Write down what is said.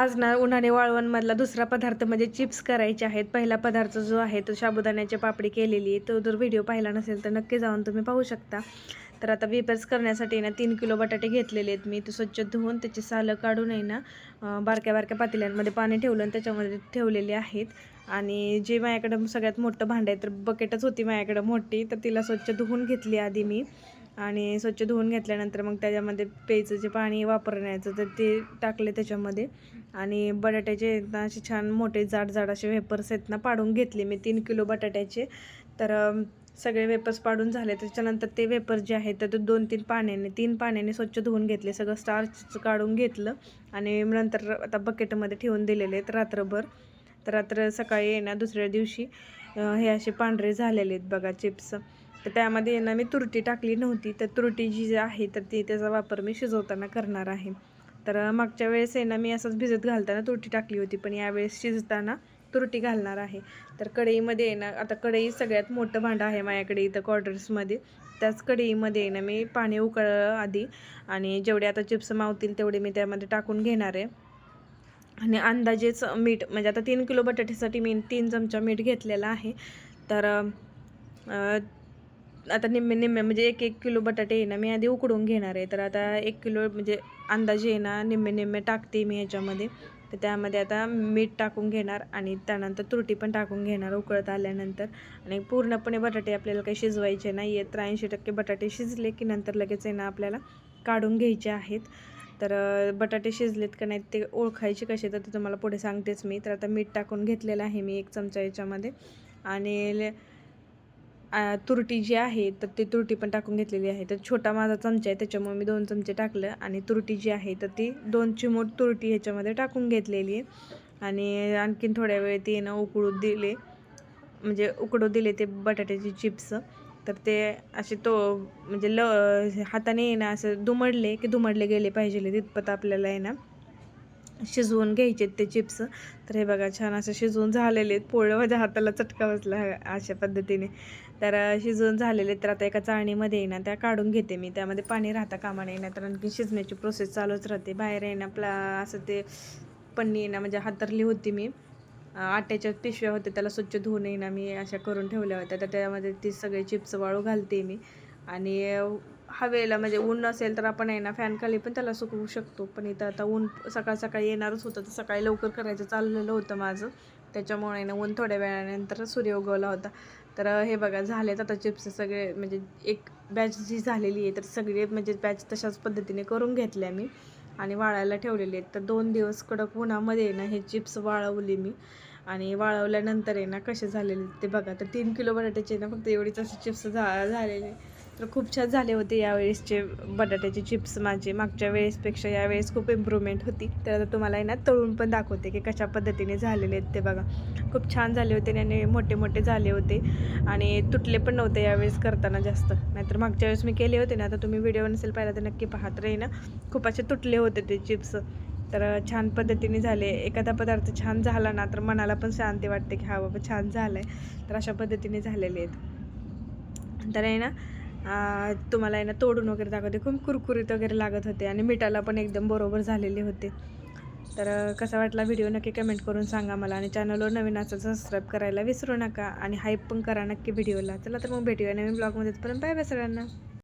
आज ना उन्हाने वाळवणमधला दुसरा पदार्थ म्हणजे चिप्स करायचे आहेत. पहिला पदार्थ जो आहे तो साबुदाण्याची पापडी केलेली आहे. तो जर व्हिडिओ पाहिला नसेल तर नक्की जाऊन तुम्ही पाहू शकता. तर आता वेफर्स करण्यासाठी ना 3 किलो बटाटे घेतलेले आहेत मी. ते स्वच्छ धुवून त्याची सालं काढून आहे ना बारक्या बारक्या पातेल्यांमध्ये पाणी ठेवलं आणि त्याच्यामध्ये ठेवलेले आहेत. आणि जे माझ्याकडं सगळ्यात मोठं भांडं आहे तर बकेटच होती माझ्याकडं मोठी, तर तिला स्वच्छ धुवून घेतली आधी मी. आणि स्वच्छ धुवून घेतल्यानंतर मग त्याच्यामध्ये प्यायचं जे पाणी वापरण्याचं तर ते टाकले त्याच्यामध्ये. आणि बटाट्याचे ना असे छान मोठे जाड जाड असे वेपर्स आहेत ना पाडून घेतले मी 3 किलो बटाट्याचे. तर सगळे वेपर्स पाडून झाले. त्याच्यानंतर ते वेपर्स जे आहेत तर ते 3 पाण्याने स्वच्छ धुवून घेतले. सगळं स्टार्च काढून घेतलं आणि नंतर आता बकेटमध्ये ठेवून दिलेले आहेत रात्रभर. तर रात्र सकाळी आहे ना दुसऱ्या दिवशी हे असे पांढरे झालेले आहेत बघा चिप्स. तर त्यामध्ये ना मी तुरटी टाकली नव्हती, तर तुरटी जी आहे तर त्याचा वापर मी शिजवताना करणार आहे. तर मागच्या वेळेस आहे ना मी असंच भिजत घालताना तुरटी टाकली होती, पण यावेळेस शिजताना तुरटी घालणार आहे. तर कढईमध्ये आहे ना, आता कढई सगळ्यात मोठं भांडं आहे माझ्याकडे इथं क्वार्टर्समध्ये. त्याच कढईमध्ये आहे ना मी पाणी उकळलं आधी आणि जेवढे आता चिप्स मावतील तेवढे मी त्यामध्ये टाकून घेणार आहे. आणि अंदाजेच मीठ, म्हणजे आता 3 किलो बटाट्यासाठी मी 3 चमचा मीठ घेतलेला आहे. तर आता निम्मे निम्मे म्हणजे 1 किलो बटाटे आहे ना मी आधी उकडून घेणार आहे. तर आता 1 किलो म्हणजे अंदाजे आहे ना निम्मे निम्मे टाकते मी ह्याच्यामध्ये. तर त्यामध्ये आता मीठ टाकून घेणार आणि त्यानंतर तुरटी पण टाकून घेणार उकळत आल्यानंतर. आणि पूर्णपणे बटाटे आपल्याला काही शिजवायचे नाही आहेत. 83% बटाटे शिजले की नंतर लगेच आहे ना आपल्याला काढून घ्यायचे आहेत. तर बटाटे शिजलेत का नाहीत ते ओळखायचे कसे, तर ते तुम्हाला पुढे सांगतेच मी. तर आता मीठ टाकून घेतलेलं आहे मी 1 चमचा याच्यामध्ये. आणि तुरटी जी आहे तर ती तुरटी पण टाकून घेतलेली आहे. तर छोटा माझा चमचा आहे त्याच्यामुळे मी 2 चमचे टाकलं. आणि तुरटी जी आहे तर ती 2 चिमूट तुरटी ह्याच्यामध्ये टाकून घेतलेली आहे. आणि आणखीन थोड्या वेळ ती ना उकळू दिले, म्हणजे उकडू दिले ते बटाट्याचे चिप्स. तर ते असे म्हणजे हाताने आहे ना असं दुमडले की दुमडले गेले पाहिजे तितपत आपल्याला आहे ना शिजवून घ्यायचे ते चिप्स. तर हे बघा छान असं शिजवून झालेले आहेत. पोळं माझ्या हाताला चटका बसला अशा पद्धतीने. तर शिजवून झालेले. तर आता एका चाळणीमध्ये आहे ना त्या काढून घेते मी. त्यामध्ये पाणी राहता कामा नये, नाही तर आणखी शिजण्याची प्रोसेस चालूच राहते. बाहेर आहे ना असं ते पन्नी आहे ना म्हणजे हातरली होती मी. आट्याच्या पिशव्या होत्या त्याला स्वच्छ धुवून आहे ना मी अशा करून ठेवल्या होत्या. तर त्यामध्ये ती सगळे चिप्स वाळू घालते मी. आणि हवेला म्हणजे ऊन नसेल तर आपण आहे ना फॅनखाली पण त्याला सुकवू शकतो. पण इथं आता ऊन सकाळ सकाळी येणारच होतं, तर सकाळी लवकर करायचं चाललेलं होतं माझं. त्याच्यामुळे ना ऊन थोड्या वेळानंतर सूर्य उगवला होता. तर हे बघा झालेत आता चिप्स सगळे, म्हणजे एक बॅच जी झालेली आहे तर सगळे म्हणजे बॅच तशाच पद्धतीने करून घेतल्या मी आणि वाळायला ठेवलेले आहेत. तर 2 दिवस कडक उन्हामध्ये ना हे चिप्स वाळवले मी. आणि वाळवल्यानंतर आहे ना कसे झालेले ते बघा. तर 3 किलो बटाट्याचे ना फक्त एवढीच असे चिप्स झालेले. तर खूप छान झाले होते यावेळेसचे बटाट्याचे चिप्स माझे. मागच्या वेळेसपेक्षा यावेळेस खूप इम्प्रूव्हमेंट होती. तर आता तुम्हाला आहे ना तळून पण दाखवते की कशा पद्धतीने झालेले आहेत ते बघा. खूप छान झाले होते आणि मोठे मोठे झाले होते आणि तुटले पण नव्हते यावेळेस करताना जास्त. नाहीतर मागच्या वेळेस मी केले होते ना, आता तुम्ही व्हिडिओ नसेल पाहिला तर नक्की पाहा. तर आहे ना खूप असे तुटले होते ते चिप्स. तर छान पद्धतीने झाले. एखादा पदार्थ छान झाला ना तर मनाला पण शांती वाटते की हा बाबा छान झालं आहे. तर अशा पद्धतीने झालेले आहेत. तर आहे ना तुम्हाला आहे ना तोडून वगैरे दाखवते. खूप कुरकुरीत वगैरे लागत होते आणि मिठाला पण एकदम बरोबर झालेले होते. तर कसा वाटला व्हिडिओ नक्की कमेंट करून सांगा मला. आणि चॅनलवर नवीन असेल सबस्क्राईब करायला विसरू नका आणि हाईप पण करा नक्की व्हिडिओला. चला तर मग भेटूया नवीन ब्लॉगमध्ये. तोपर्यंत बाय बाय सगळ्यांना.